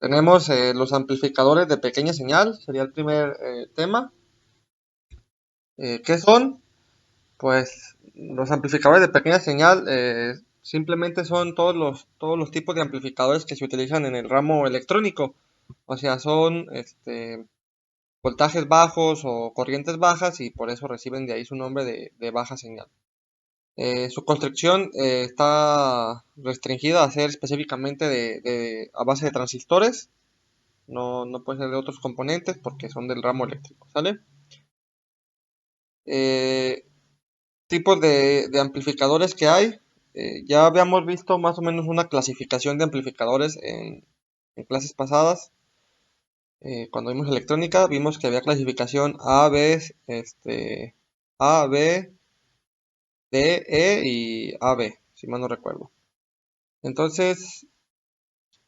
Tenemos los amplificadores de pequeña señal, sería el primer tema. ¿Qué son? Pues los amplificadores de pequeña señal simplemente son todos los tipos de amplificadores que se utilizan en el ramo electrónico. O sea, son voltajes bajos o corrientes bajas y por eso reciben de ahí su nombre de baja señal. Su construcción está restringida a ser específicamente a base de transistores. No puede ser de otros componentes porque son del ramo eléctrico, ¿sale? Eh, Tipos de amplificadores que hay. Ya habíamos visto más o menos una clasificación de amplificadores en clases pasadas. Cuando vimos electrónica, vimos que había clasificación A, B, A, B, D, E y AB, si mal no recuerdo. Entonces,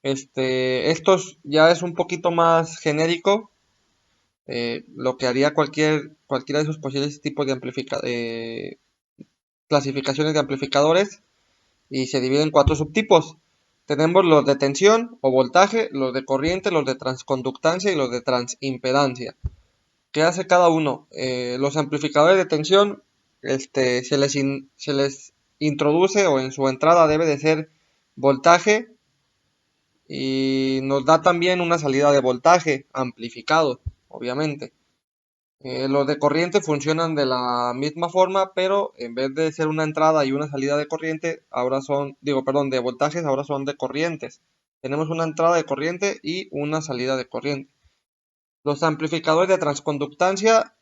estos ya es un poquito más genérico. Lo que haría cualquiera de esos posibles tipos de clasificaciones de amplificadores y se divide en 4 subtipos. Tenemos los de tensión o voltaje, los de corriente, los de transconductancia y los de transimpedancia. ¿Qué hace cada uno? Los amplificadores de tensión se les introduce o en su entrada debe de ser voltaje y nos da también una salida de voltaje amplificado, obviamente. Los de corriente funcionan de la misma forma, pero en vez de ser una entrada y una salida de corriente, ahora son, digo, perdón, de voltajes, ahora son de corrientes. Tenemos una entrada de corriente y una salida de corriente. Los amplificadores de transconductancia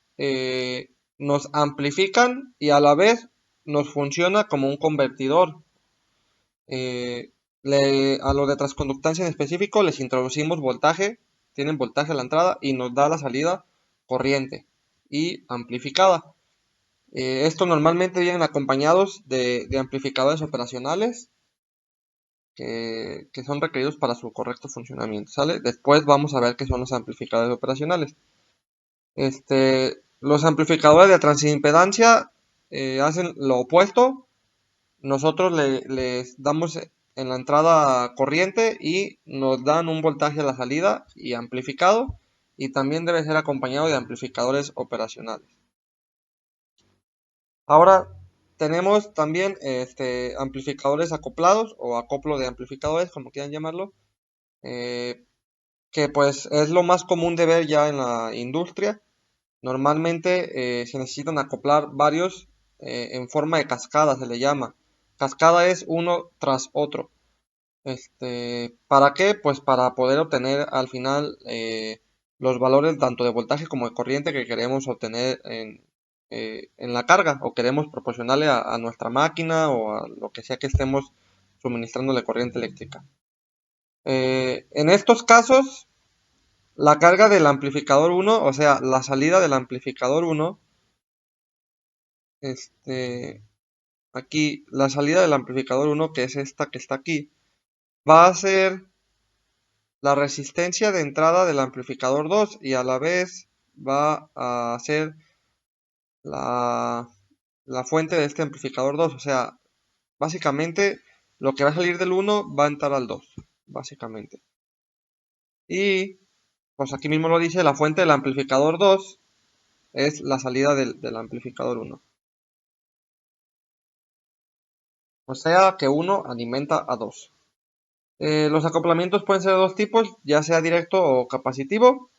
nos amplifican y a la vez nos funciona como un convertidor. Eh, a los de transconductancia en específico les introducimos voltaje, tienen voltaje a la entrada y nos da la salida corriente y amplificada. Estos normalmente vienen acompañados de amplificadores operacionales que son requeridos para su correcto funcionamiento, ¿sale? Después vamos a ver qué son los amplificadores operacionales. Los amplificadores de transimpedancia hacen lo opuesto. Nosotros les damos en la entrada corriente y nos dan un voltaje a la salida y amplificado, y también debe ser acompañado de amplificadores operacionales. Ahora tenemos también amplificadores acoplados o acoplo de amplificadores, como quieran llamarlo, eh, que pues es lo más común de ver ya en la industria. Normalmente se necesitan acoplar varios en forma de cascada, se le llama. Cascada es uno tras otro. ¿Para qué? Pues para poder obtener al final los valores tanto de voltaje como de corriente que queremos obtener en la carga o queremos proporcionarle a nuestra máquina o a lo que sea que estemos suministrándole corriente eléctrica. En estos casos, la carga del amplificador 1, o sea, la salida del amplificador 1, aquí, la salida del amplificador 1, que es esta que está aquí, va a ser la resistencia de entrada del amplificador 2 y a la vez va a ser la, la fuente de este amplificador 2. O sea, básicamente lo que va a salir del 1 va a entrar al 2, básicamente. Y pues aquí mismo lo dice, la fuente del amplificador 2 es la salida del amplificador 1. O sea que 1 alimenta a 2. Los acoplamientos pueden ser de dos tipos, ya sea directo o capacitivo.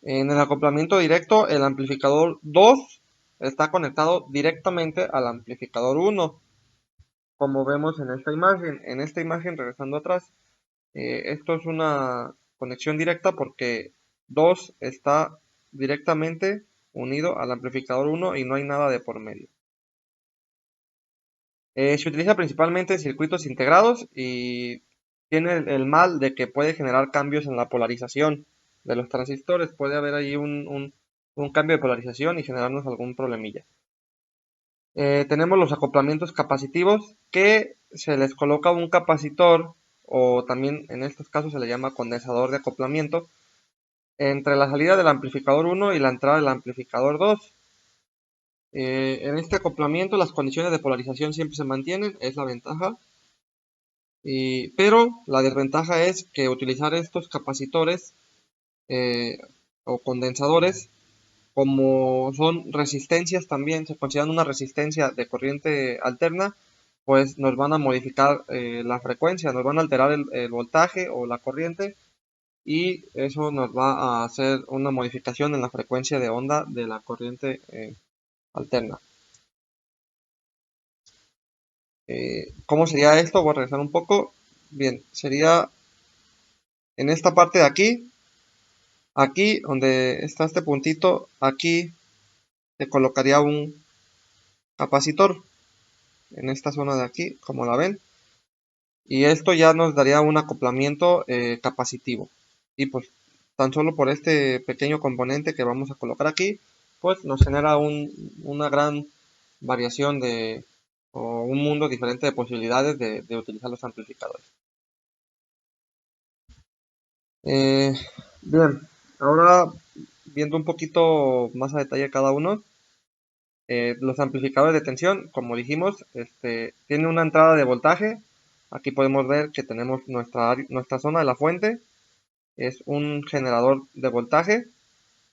En el acoplamiento directo, el amplificador 2 está conectado directamente al amplificador 1, como vemos en esta imagen. En esta imagen, regresando atrás, esto es una conexión directa porque 2 está directamente unido al amplificador 1 y no hay nada de por medio. Se utiliza principalmente en circuitos integrados y tiene el mal de que puede generar cambios en la polarización de los transistores. Puede haber ahí un cambio de polarización y generarnos algún problemilla. Tenemos los acoplamientos capacitivos, que se les coloca un capacitor, o también en estos casos se le llama condensador de acoplamiento, entre la salida del amplificador 1 y la entrada del amplificador 2. En este acoplamiento las condiciones de polarización siempre se mantienen, es la ventaja. Pero la desventaja es que utilizar estos capacitores o condensadores, como son resistencias también, se consideran una resistencia de corriente alterna, pues nos van a modificar la frecuencia, nos van a alterar el voltaje o la corriente, y eso nos va a hacer una modificación en la frecuencia de onda de la corriente alterna. ¿Cómo sería esto? Voy a regresar un poco. Bien, sería en esta parte de aquí donde está este puntito, aquí se colocaría un capacitor en esta zona de aquí, como la ven, y esto ya nos daría un acoplamiento capacitivo. Y pues tan solo por este pequeño componente que vamos a colocar aquí, pues nos genera una gran variación o un mundo diferente de posibilidades de utilizar los amplificadores. Bien, ahora viendo un poquito más a detalle cada uno, los amplificadores de tensión, como dijimos, tienen una entrada de voltaje. Aquí podemos ver que tenemos nuestra zona de la fuente, es un generador de voltaje,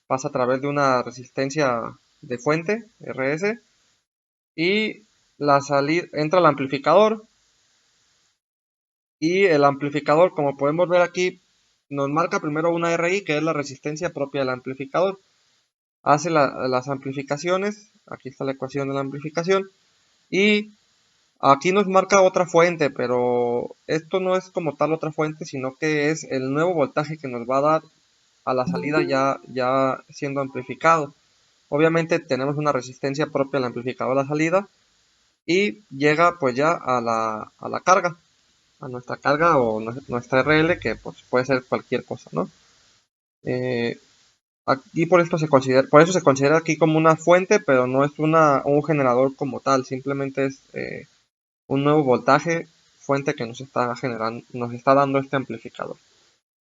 pasa a través de una resistencia de fuente, RS, y la salida entra al amplificador, y el amplificador, como podemos ver aquí, nos marca primero una RI, que es la resistencia propia del amplificador. Hace las amplificaciones, aquí está la ecuación de la amplificación, y aquí nos marca otra fuente, pero esto no es como tal otra fuente, sino que es el nuevo voltaje que nos va a dar a la salida ya siendo amplificado. Obviamente tenemos una resistencia propia al amplificador a la salida, y llega pues ya a la carga, a nuestra carga o nuestra RL, que pues puede ser cualquier cosa, ¿no? Aquí por eso se considera aquí como una fuente, pero no es un generador como tal, simplemente es un nuevo voltaje fuente que nos está generando, nos está dando este amplificador.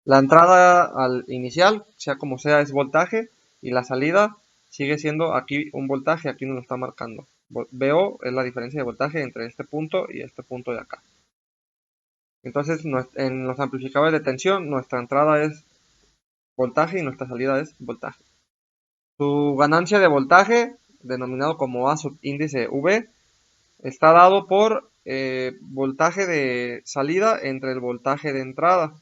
La entrada al inicial, sea como sea, es voltaje, y la salida sigue siendo aquí un voltaje, aquí nos lo está marcando. VO es la diferencia de voltaje entre este punto y este punto de acá. Entonces, en los amplificadores de tensión, nuestra entrada es voltaje y nuestra salida es voltaje. Su ganancia de voltaje, denominado como A subíndice V, está dado por voltaje de salida entre el voltaje de entrada,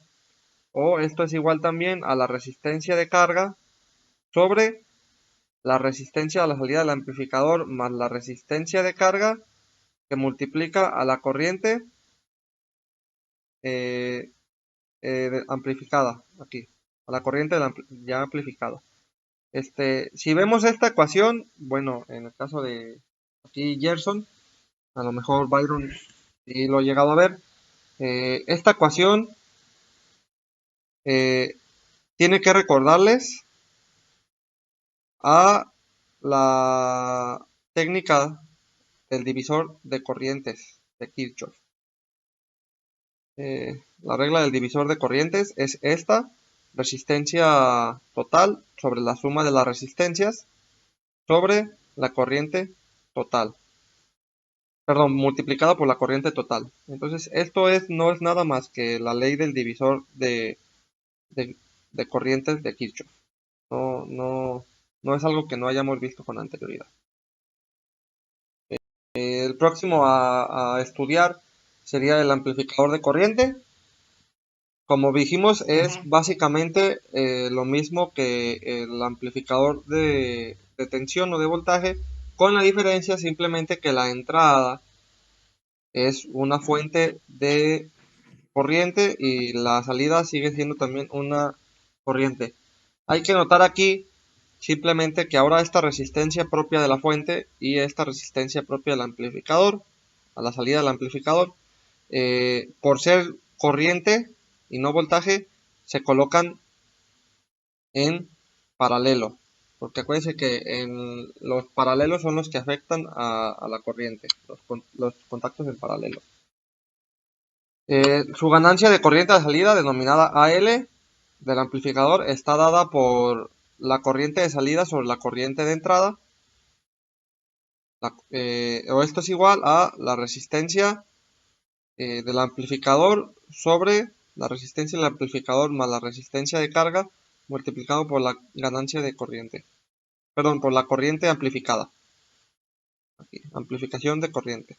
o esto es igual también a la resistencia de carga sobre la resistencia a la salida del amplificador más la resistencia de carga, que multiplica a la corriente eh, amplificada aquí, a la corriente ya amplificada. Si vemos esta ecuación, bueno, en el caso de aquí Gerson, a lo mejor Byron sí lo ha llegado a ver, esta ecuación tiene que recordarles a la técnica del divisor de corrientes de Kirchhoff. La regla del divisor de corrientes es esta: resistencia total sobre la suma de las resistencias sobre la corriente total. Perdón, multiplicado por la corriente total. Entonces, esto no es nada más que la ley del divisor de corrientes de Kirchhoff. No es algo que no hayamos visto con anterioridad. El próximo a estudiar sería el amplificador de corriente. Como dijimos, es básicamente lo mismo que el amplificador de tensión o de voltaje, con la diferencia simplemente que la entrada es una fuente de corriente y la salida sigue siendo también una corriente. Hay que notar aquí simplemente que ahora esta resistencia propia de la fuente y esta resistencia propia del amplificador, a la salida del amplificador, por ser corriente y no voltaje, se colocan en paralelo. Porque acuérdense que los paralelos son los que afectan a la corriente, los contactos en paralelo. Su ganancia de corriente de salida, denominada AL, del amplificador, está dada por la corriente de salida sobre la corriente de entrada, o esto es igual a la resistencia del amplificador sobre la resistencia del amplificador más la resistencia de carga multiplicado por la ganancia de corriente. Perdón, por la corriente amplificada. Aquí, amplificación de corriente.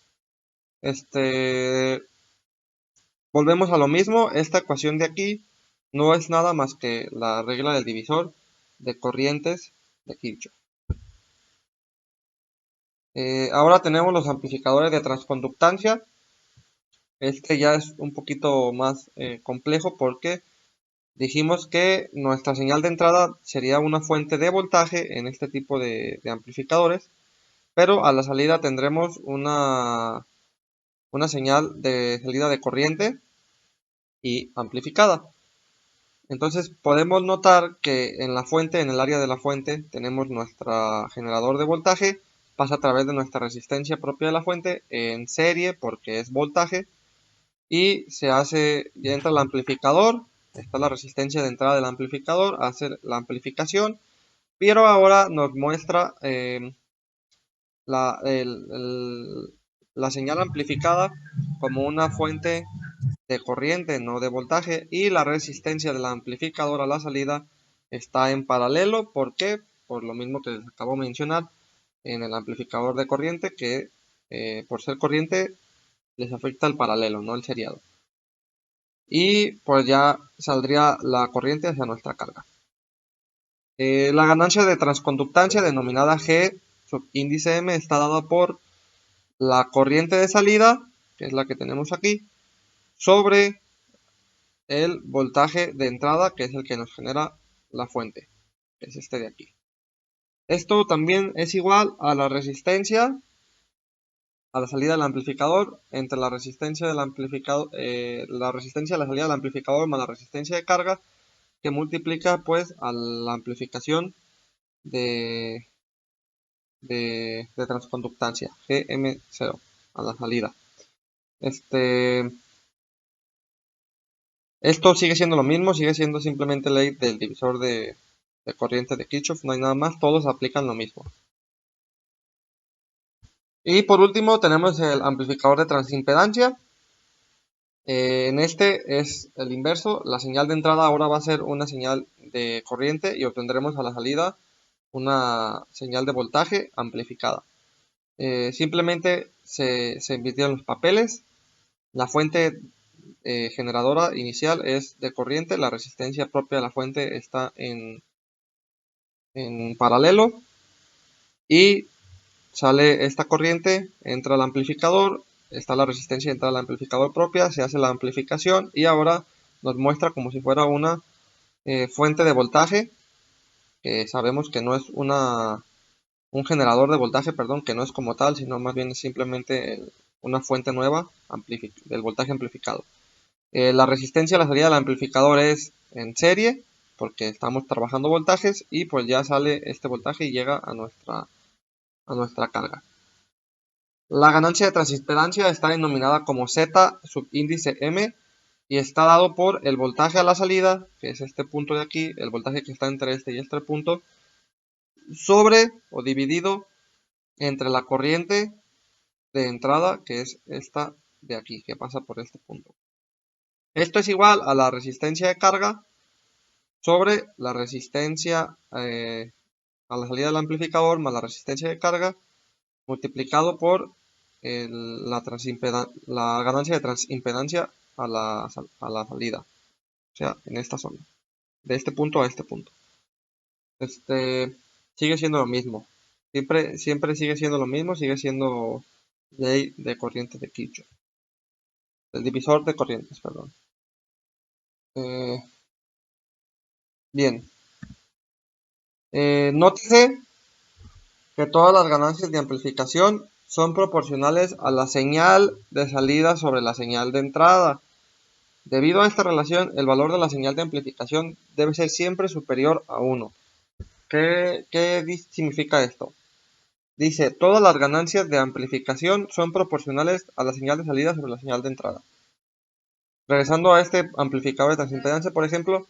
Volvemos a lo mismo. Esta ecuación de aquí no es nada más que la regla del divisor de corrientes de Kirchhoff. Ahora tenemos los amplificadores de transconductancia. Este ya es un poquito más complejo porque dijimos que nuestra señal de entrada sería una fuente de voltaje en este tipo de amplificadores, pero a la salida tendremos una señal de salida de corriente y amplificada. Entonces podemos notar que en la fuente, en el área de la fuente, tenemos nuestro generador de voltaje, pasa a través de nuestra resistencia propia de la fuente en serie porque es voltaje, y ya entra el amplificador, está la resistencia de entrada del amplificador, hace la amplificación, pero ahora nos muestra la, la señal amplificada como una fuente de corriente, no de voltaje, y la resistencia del amplificador a la salida está en paralelo. ¿Por qué? Por lo mismo que les acabo de mencionar en el amplificador de corriente, que por ser corriente les afecta el paralelo, no el seriado. Y pues ya saldría la corriente hacia nuestra carga. La ganancia de transconductancia denominada G subíndice M está dada por la corriente de salida, que es la que tenemos aquí, sobre el voltaje de entrada, que es el que nos genera la fuente, que es este de aquí. Esto también es igual a la resistencia a la salida del amplificador entre la resistencia del amplificador, la resistencia a la salida del amplificador más la resistencia de carga, que multiplica pues a la amplificación de transconductancia, GM0, a la salida. Esto sigue siendo lo mismo, sigue siendo simplemente ley del divisor de corriente de Kirchhoff, no hay nada más, todos aplican lo mismo. Y por último tenemos el amplificador de transimpedancia. En este es el inverso, la señal de entrada ahora va a ser una señal de corriente y obtendremos a la salida una señal de voltaje amplificada. Simplemente se invirtieron los papeles. La fuente generadora inicial es de corriente, la resistencia propia de la fuente está en paralelo y sale esta corriente, entra al amplificador, está la resistencia, entra al amplificador propia, se hace la amplificación y ahora nos muestra como si fuera una fuente de voltaje, que sabemos que no es un generador de voltaje, perdón, que no es como tal, sino más bien es simplemente una fuente nueva del voltaje amplificado. La resistencia a la salida del amplificador es en serie, porque estamos trabajando voltajes y pues ya sale este voltaje y llega a nuestra carga. La ganancia de transimpedancia está denominada como Z subíndice M y está dado por el voltaje a la salida, que es este punto de aquí, el voltaje que está entre este y este punto, sobre o dividido entre la corriente de entrada, que es esta de aquí, que pasa por este punto. Esto es igual a la resistencia de carga sobre la resistencia a la salida del amplificador más la resistencia de carga multiplicado por la ganancia de transimpedancia a la salida, o sea, en esta zona, de este punto a este punto. Sigue siendo lo mismo, siempre sigue siendo lo mismo, sigue siendo ley de corriente de Kirchhoff, el divisor de corrientes, perdón. Bien, nótese que todas las ganancias de amplificación son proporcionales a la señal de salida sobre la señal de entrada. Debido a esta relación, el valor de la señal de amplificación debe ser siempre superior a 1. ¿Qué significa esto? Dice, todas las ganancias de amplificación son proporcionales a la señal de salida sobre la señal de entrada. Regresando a este amplificador de transimpedancia, por ejemplo,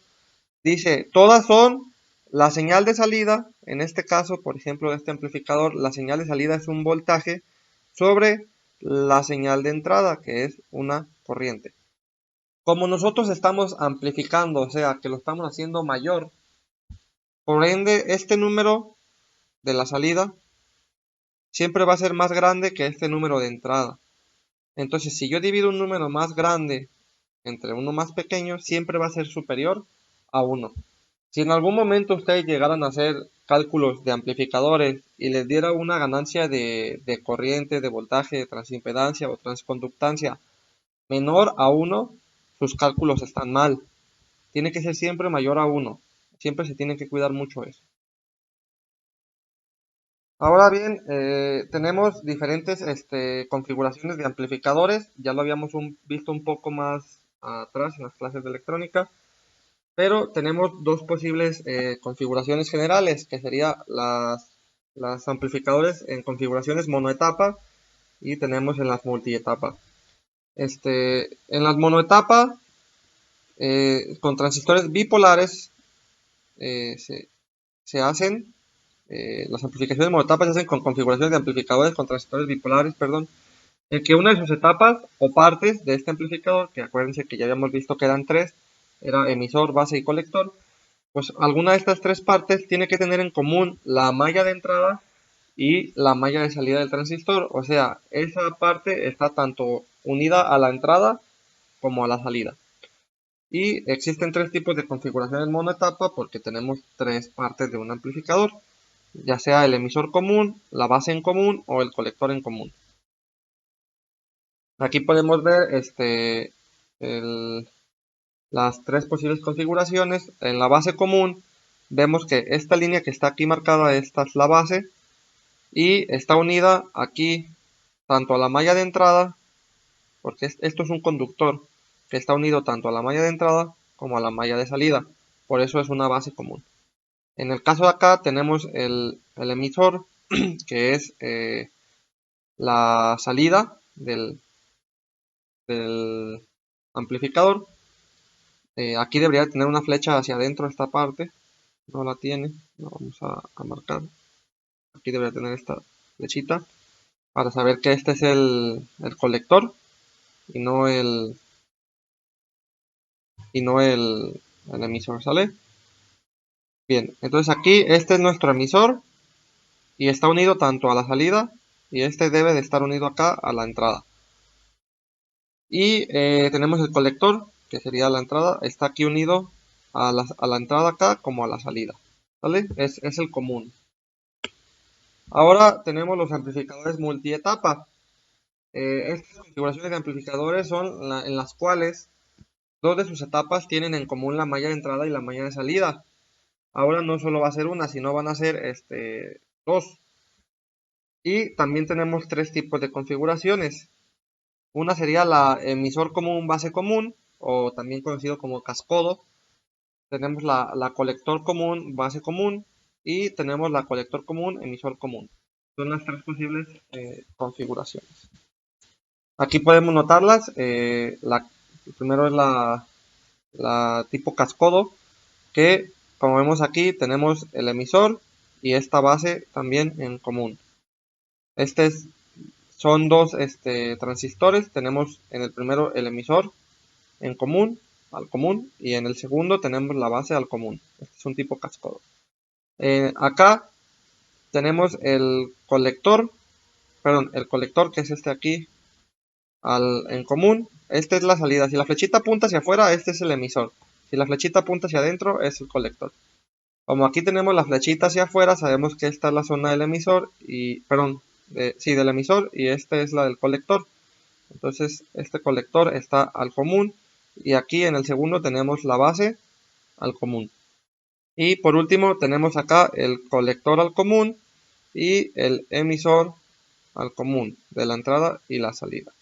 dice, todas son la señal de salida, en este caso, por ejemplo, de este amplificador, la señal de salida es un voltaje sobre la señal de entrada, que es una corriente. Como nosotros estamos amplificando, o sea, que lo estamos haciendo mayor, por ende, este número de la salida siempre va a ser más grande que este número de entrada. Entonces, si yo divido un número más grande entre uno más pequeño, siempre va a ser superior a 1. Si en algún momento ustedes llegaran a hacer cálculos de amplificadores y les diera una ganancia de corriente, de voltaje, de transimpedancia o transconductancia menor a 1, sus cálculos están mal. Tiene que ser siempre mayor a 1. Siempre se tiene que cuidar mucho eso. Ahora bien, tenemos diferentes configuraciones de amplificadores. Ya lo habíamos visto un poco más atrás en las clases de electrónica. Pero tenemos dos posibles configuraciones generales, que serían las amplificadores en configuraciones monoetapa y tenemos en las multietapa. En las monoetapa, con transistores bipolares, se hacen, las amplificaciones monoetapa se hacen con configuraciones de amplificadores con transistores bipolares, perdón, en que una de sus etapas o partes de este amplificador, que acuérdense que ya habíamos visto que eran tres, era emisor, base y colector, pues alguna de estas tres partes tiene que tener en común la malla de entrada y la malla de salida del transistor. O sea, esa parte está tanto unida a la entrada como a la salida. Y existen tres tipos de configuraciones monoetapa porque tenemos tres partes de un amplificador, ya sea el emisor común, la base en común o el colector en común. Aquí podemos ver las tres posibles configuraciones. En la base común vemos que esta línea que está aquí marcada, esta es la base y está unida aquí tanto a la malla de entrada, porque esto es un conductor que está unido tanto a la malla de entrada como a la malla de salida, por eso es una base común. En el caso de acá tenemos el emisor, que es la salida del amplificador. Aquí debería tener una flecha hacia adentro esta parte, no la tiene, la vamos a marcar. Aquí debería tener esta flechita para saber que este es el colector y no el emisor, ¿sale? Bien, entonces aquí este es nuestro emisor y está unido tanto a la salida y este debe de estar unido acá a la entrada. Y tenemos el colector, que sería la entrada, está aquí unido a la entrada acá como a la salida, ¿vale? Es el común. Ahora tenemos los amplificadores multietapa. Estas configuraciones de amplificadores son en las cuales dos de sus etapas tienen en común la malla de entrada y la malla de salida. Ahora no solo va a ser una, sino van a ser dos. Y también tenemos tres tipos de configuraciones. Una sería la emisor común base común, o también conocido como cascodo. Tenemos la colector común base común y tenemos la colector común emisor común. Son las tres posibles configuraciones. Aquí podemos notarlas. Primero es la tipo cascodo, que como vemos aquí tenemos el emisor y esta base también en común. Son dos transistores. Tenemos en el primero el emisor en común, al común, y en el segundo tenemos la base al común. Este es un tipo cascodo. Acá tenemos el colector que es este aquí en común. Esta es la salida. Si la flechita apunta hacia afuera, este es el emisor. Si la flechita apunta hacia adentro, es el colector. Como aquí tenemos la flechita hacia afuera, sabemos que esta es la zona del emisor del emisor y esta es la del colector. Entonces este colector está al común y aquí en el segundo tenemos la base al común. Y por último tenemos acá el colector al común y el emisor al común de la entrada y la salida.